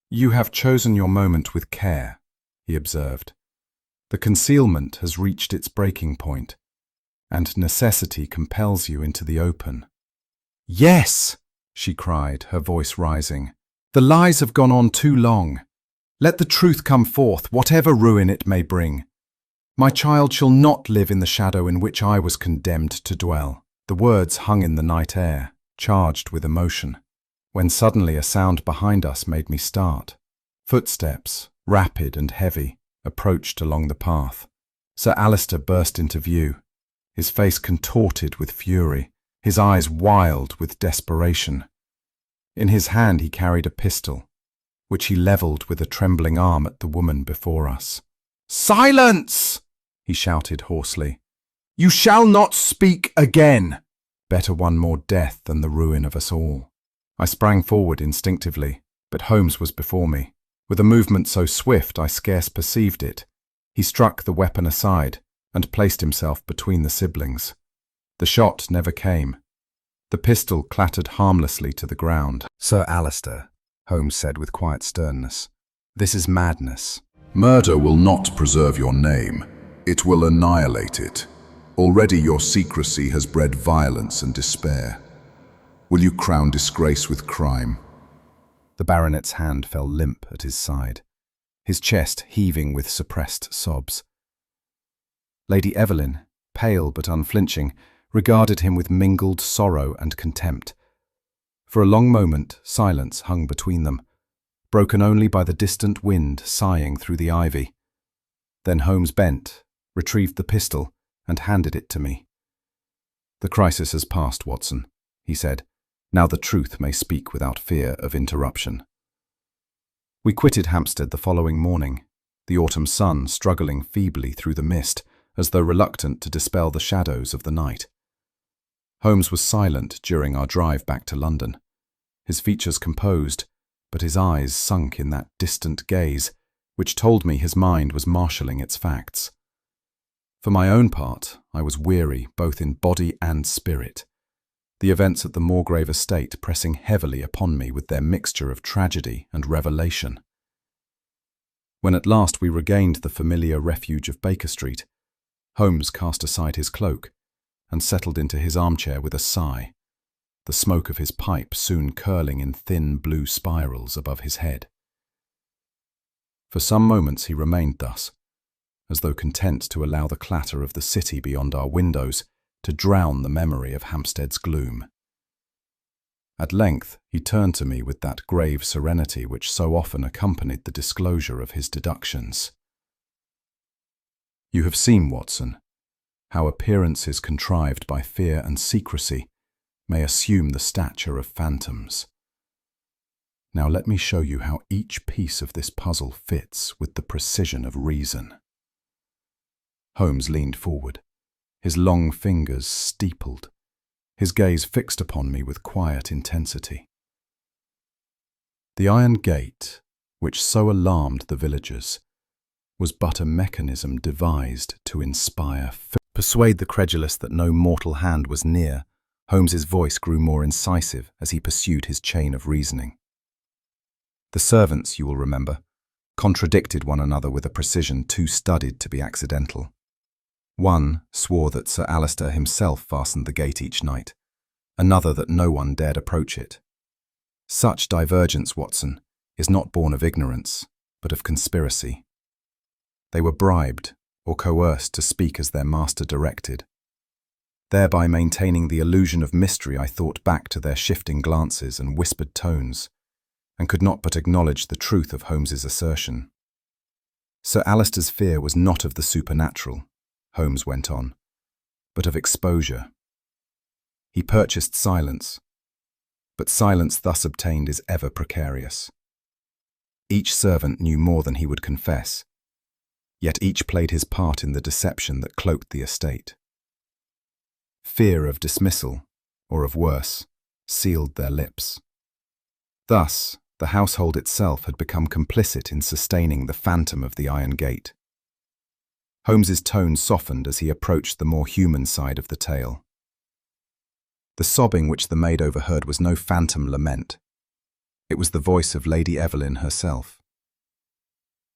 "You have chosen your moment with care," he observed. "The concealment has reached its breaking point, and necessity compels you into the open." "Yes!" she cried, her voice rising. "The lies have gone on too long. Let the truth come forth, whatever ruin it may bring. My child shall not live in the shadow in which I was condemned to dwell." The words hung in the night air, charged with emotion, when suddenly a sound behind us made me start. Footsteps, rapid and heavy, approached along the path. Sir Alister burst into view, his face contorted with fury, his eyes wild with desperation. In his hand he carried a pistol, which he levelled with a trembling arm at the woman before us. "Silence!" he shouted hoarsely. "You shall not speak again!" Better one more death than the ruin of us all. I sprang forward instinctively, but Holmes was before me. With a movement so swift I scarce perceived it, he struck the weapon aside and placed himself between the siblings. The shot never came. The pistol clattered harmlessly to the ground. "Sir Alister," Holmes said with quiet sternness, "this is madness." Murder will not preserve your name. It will annihilate it. Already your secrecy has bred violence and despair. Will you crown disgrace with crime? The baronet's hand fell limp at his side, his chest heaving with suppressed sobs. Lady Evelyn, pale but unflinching, regarded him with mingled sorrow and contempt. For a long moment, silence hung between them, broken only by the distant wind sighing through the ivy. Then Holmes bent, retrieved the pistol, and handed it to me. "The crisis has passed, Watson," he said. "Now the truth may speak without fear of interruption." We quitted Hampstead the following morning, the autumn sun struggling feebly through the mist, as though reluctant to dispel the shadows of the night. Holmes was silent during our drive back to London, his features composed, but his eyes sunk in that distant gaze which told me his mind was marshalling its facts. For my own part, I was weary both in body and spirit, the events at the Moorgrave estate pressing heavily upon me with their mixture of tragedy and revelation. When at last we regained the familiar refuge of Baker Street, Holmes cast aside his cloak and settled into his armchair with a sigh, the smoke of his pipe soon curling in thin blue spirals above his head. For some moments he remained thus, as though content to allow the clatter of the city beyond our windows to drown the memory of Hampstead's gloom. At length he turned to me with that grave serenity which so often accompanied the disclosure of his deductions. "You have seen, Watson, how appearances contrived by fear and secrecy may assume the stature of phantoms. Now let me show you how each piece of this puzzle fits with the precision of reason." Holmes leaned forward, his long fingers steepled, his gaze fixed upon me with quiet intensity. The iron gate, which so alarmed the villagers, was but a mechanism devised to inspire fear. Persuade the credulous that no mortal hand was near, Holmes's voice grew more incisive as he pursued his chain of reasoning. The servants, you will remember, contradicted one another with a precision too studied to be accidental. One swore that Sir Alister himself fastened the gate each night, another that no one dared approach it. Such divergence, Watson, is not born of ignorance, but of conspiracy. They were bribed or coerced to speak as their master directed. Thereby maintaining the illusion of mystery, I thought back to their shifting glances and whispered tones, and could not but acknowledge the truth of Holmes's assertion. Sir Alister's fear was not of the supernatural, Holmes went on, but of exposure. He purchased silence, but silence thus obtained is ever precarious. Each servant knew more than he would confess, yet each played his part in the deception that cloaked the estate. Fear of dismissal, or of worse, sealed their lips. Thus, the household itself had become complicit in sustaining the phantom of the iron gate. Holmes's tone softened as he approached the more human side of the tale. The sobbing which the maid overheard was no phantom lament. It was the voice of Lady Evelyn herself.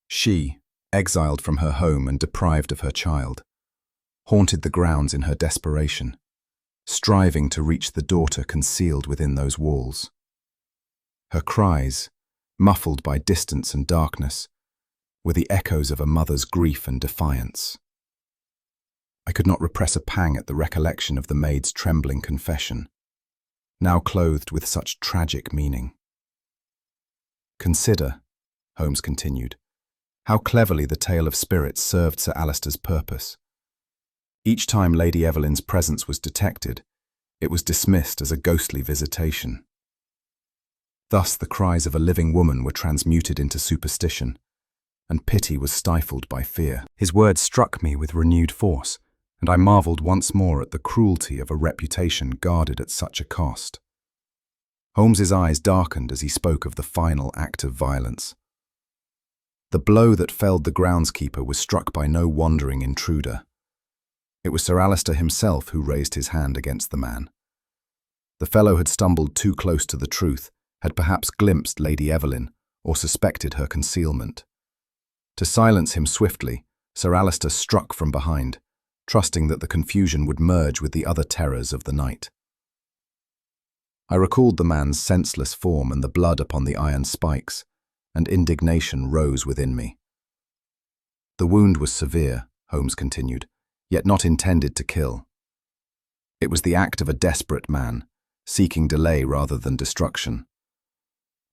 She, exiled from her home and deprived of her child, haunted the grounds in her desperation, striving to reach the daughter concealed within those walls. Her cries, muffled by distance and darkness, were the echoes of a mother's grief and defiance. I could not repress a pang at the recollection of the maid's trembling confession, now clothed with such tragic meaning. "Consider," Holmes continued, How cleverly the tale of spirits served Sir Alister's purpose. Each time Lady Evelyn's presence was detected, it was dismissed as a ghostly visitation. Thus the cries of a living woman were transmuted into superstition, and pity was stifled by fear. His words struck me with renewed force, and I marvelled once more at the cruelty of a reputation guarded at such a cost. Holmes's eyes darkened as he spoke of the final act of violence. The blow that felled the groundskeeper was struck by no wandering intruder. It was Sir Alister himself who raised his hand against the man. The fellow had stumbled too close to the truth, had perhaps glimpsed Lady Evelyn, or suspected her concealment. To silence him swiftly, Sir Alister struck from behind, trusting that the confusion would merge with the other terrors of the night. I recalled the man's senseless form and the blood upon the iron spikes, and indignation rose within me. The wound was severe, Holmes continued, yet not intended to kill. It was the act of a desperate man, seeking delay rather than destruction.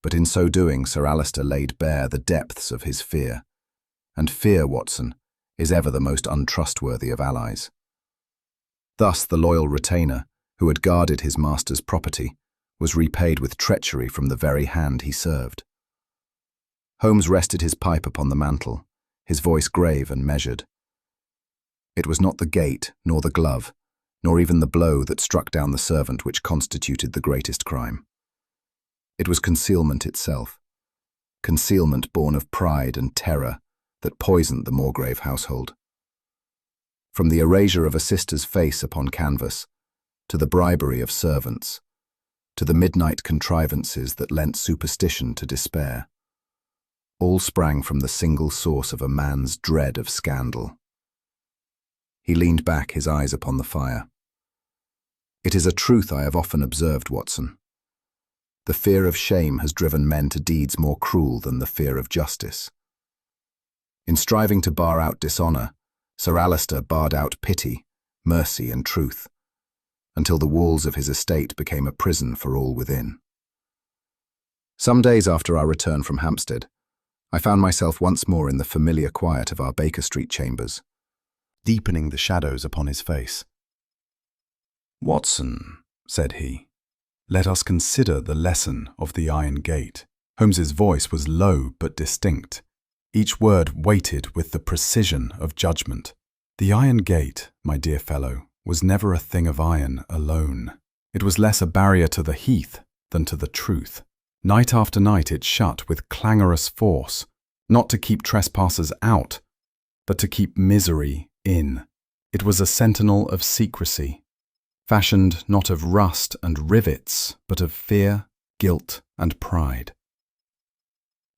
But in so doing, Sir Alister laid bare the depths of his fear. And fear, Watson, is ever the most untrustworthy of allies. Thus the loyal retainer, who had guarded his master's property, was repaid with treachery from the very hand he served. Holmes rested his pipe upon the mantel, his voice grave and measured. It was not the gate, nor the glove, nor even the blow that struck down the servant which constituted the greatest crime. It was concealment itself, concealment born of pride and terror that poisoned the Moorgrave household. From the erasure of a sister's face upon canvas, to the bribery of servants, to the midnight contrivances that lent superstition to despair, all sprang from the single source of a man's dread of scandal. He leaned back, his eyes upon the fire. It is a truth I have often observed, Watson. The fear of shame has driven men to deeds more cruel than the fear of justice. In striving to bar out dishonour, Sir Alister barred out pity, mercy and truth, until the walls of his estate became a prison for all within. Some days after our return from Hampstead, I found myself once more in the familiar quiet of our Baker Street chambers, deepening the shadows upon his face. "Watson," said he, "let us consider the lesson of the iron gate." Holmes's voice was low but distinct, each word weighted with the precision of judgment. "The iron gate, my dear fellow, was never a thing of iron alone. It was less a barrier to the heath than to the truth. Night after night it shut with clangorous force, not to keep trespassers out, but to keep misery in. It was a sentinel of secrecy, fashioned not of rust and rivets, but of fear, guilt, and pride."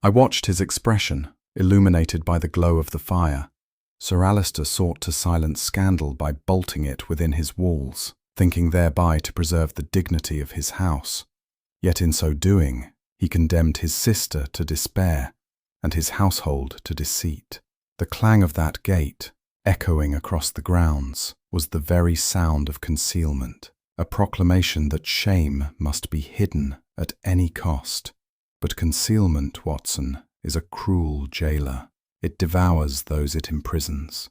I watched his expression, illuminated by the glow of the fire. Sir Alister sought to silence scandal by bolting it within his walls, thinking thereby to preserve the dignity of his house. Yet in so doing, he condemned his sister to despair, and his household to deceit. The clang of that gate, echoing across the grounds, was the very sound of concealment, a proclamation that shame must be hidden at any cost. But concealment, Watson, is a cruel jailer. It devours those it imprisons.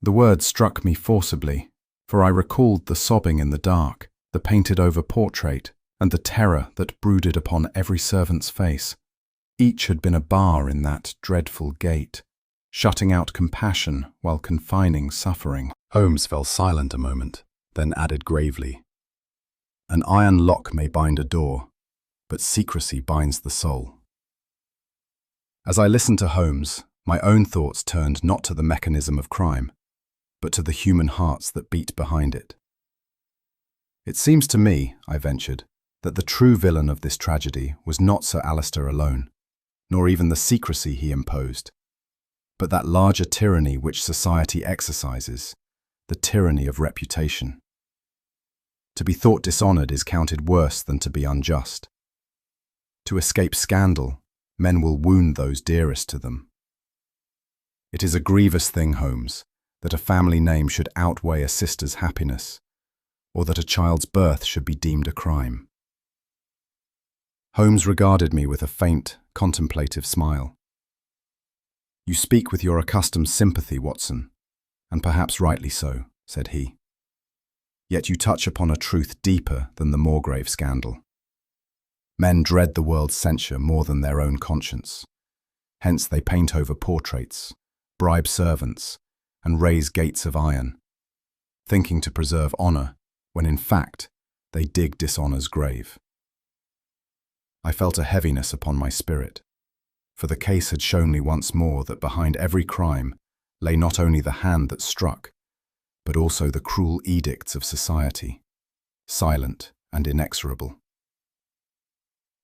The word struck me forcibly, for I recalled the sobbing in the dark, the painted-over portrait, and the terror that brooded upon every servant's face. Each had been a bar in that dreadful gate, shutting out compassion while confining suffering. Holmes fell silent a moment, then added gravely, "An iron lock may bind a door, but secrecy binds the soul." As I listened to Holmes, my own thoughts turned not to the mechanism of crime, but to the human hearts that beat behind it. "It seems to me," I ventured, "that the true villain of this tragedy was not Sir Alister alone, nor even the secrecy he imposed, but that larger tyranny which society exercises, the tyranny of reputation. To be thought dishonoured is counted worse than to be unjust. To escape scandal, men will wound those dearest to them. It is a grievous thing, Holmes, that a family name should outweigh a sister's happiness, or that a child's birth should be deemed a crime." Holmes regarded me with a faint, contemplative smile. "You speak with your accustomed sympathy, Watson, and perhaps rightly so," said he. "Yet you touch upon a truth deeper than the Moorgrave scandal. Men dread the world's censure more than their own conscience. Hence they paint over portraits, bribe servants, and raise gates of iron, thinking to preserve honour, when in fact they dig dishonour's grave." I felt a heaviness upon my spirit, for the case had shown me once more that behind every crime lay not only the hand that struck, but also the cruel edicts of society, silent and inexorable.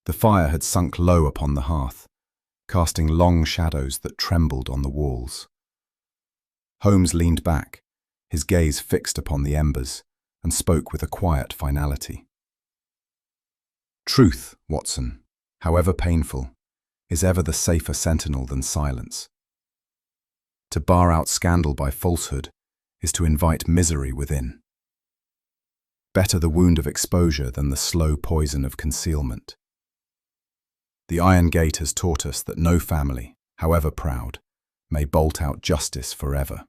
The fire had sunk low upon the hearth, casting long shadows that trembled on the walls. Holmes leaned back, his gaze fixed upon the embers, and spoke with a quiet finality. "Truth, Watson, however painful, is ever the safer sentinel than silence. To bar out scandal by falsehood is to invite misery within. Better the wound of exposure than the slow poison of concealment. The iron gate has taught us that no family, however proud, may bolt out justice forever."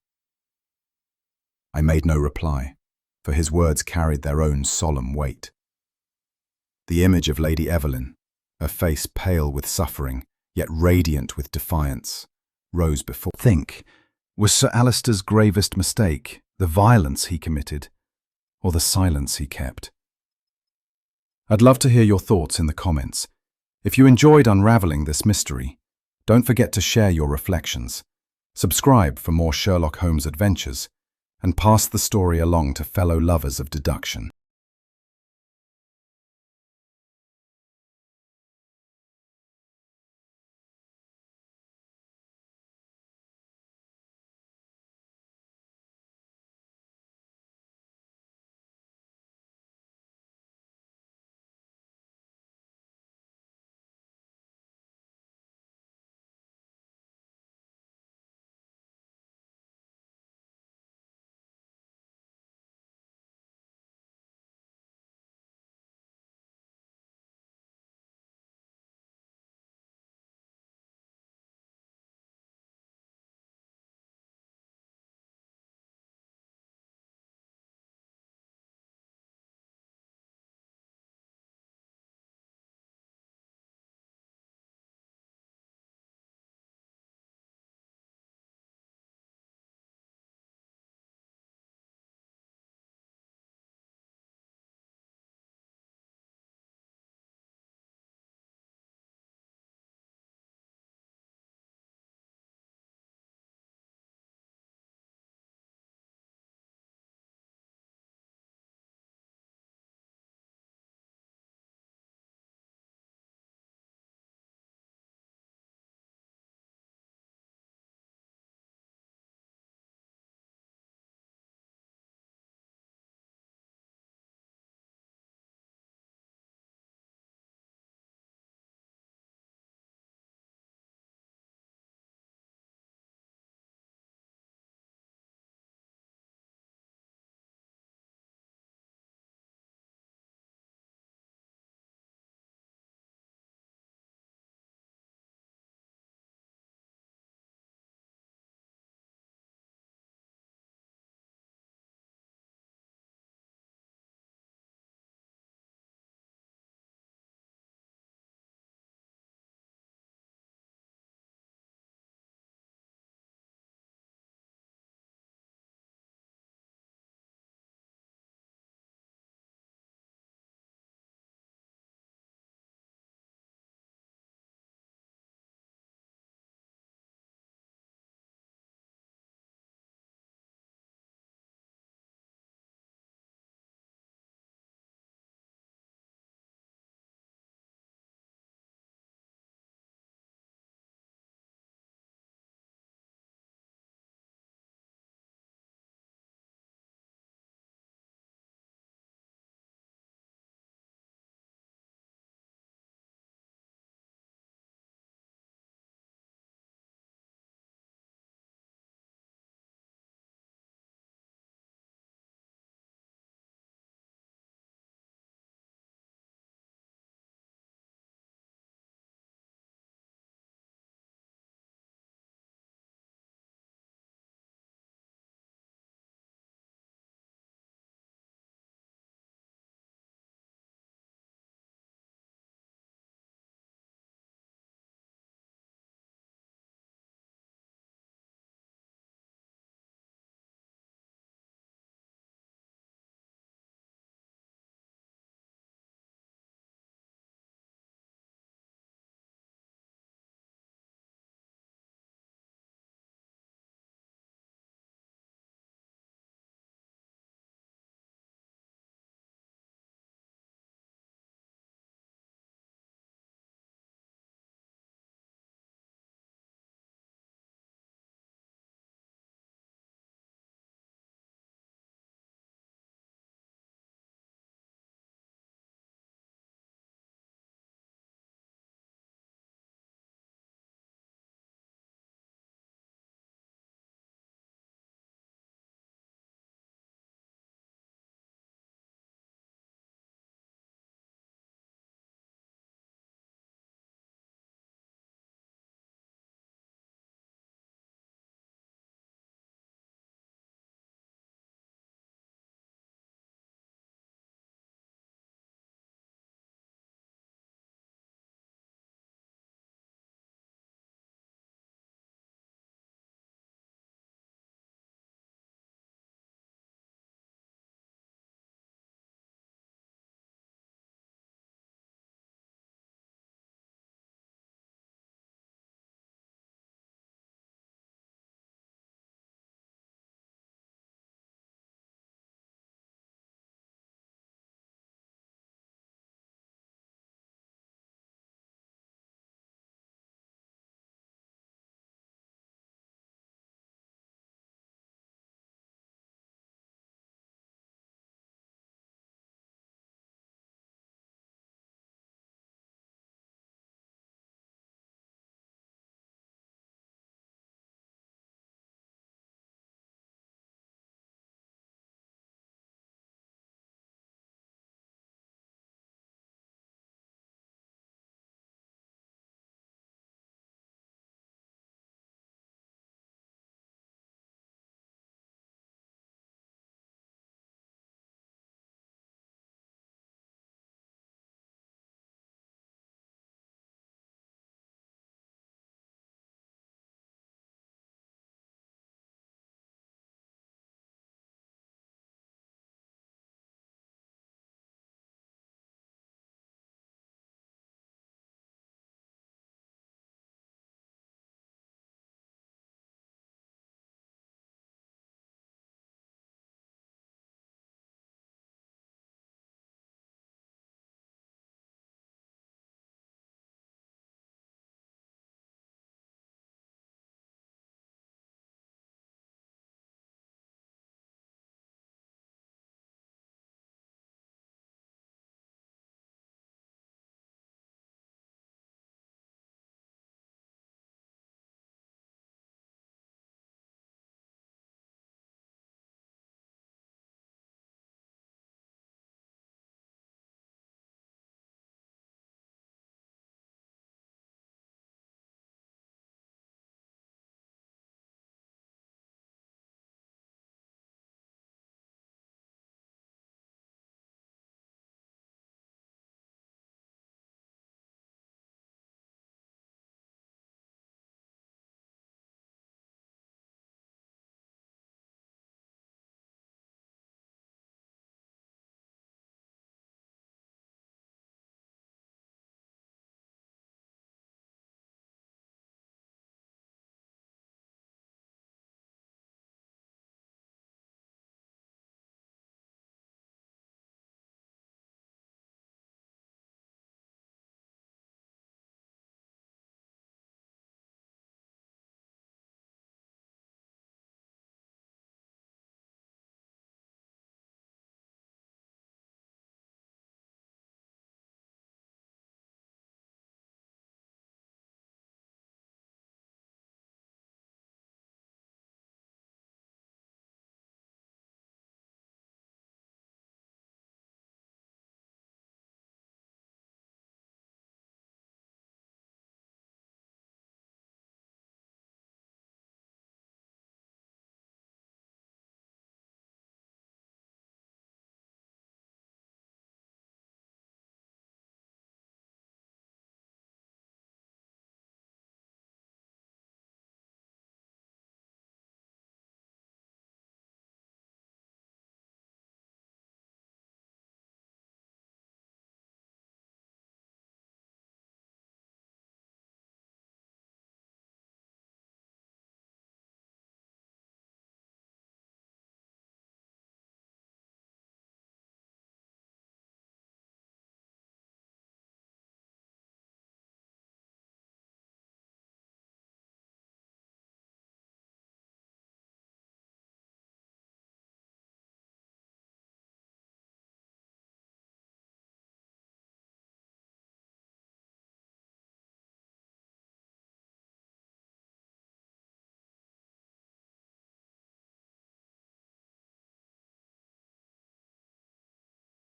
I made no reply, for his words carried their own solemn weight. The image of Lady Evelyn, her face pale with suffering, yet radiant with defiance, rose before. Think, was Sir Alistair's gravest mistake the violence he committed, or the silence he kept? I'd love to hear your thoughts in the comments. If you enjoyed unraveling this mystery, don't forget to share your reflections, subscribe for more Sherlock Holmes adventures, and pass the story along to fellow lovers of deduction.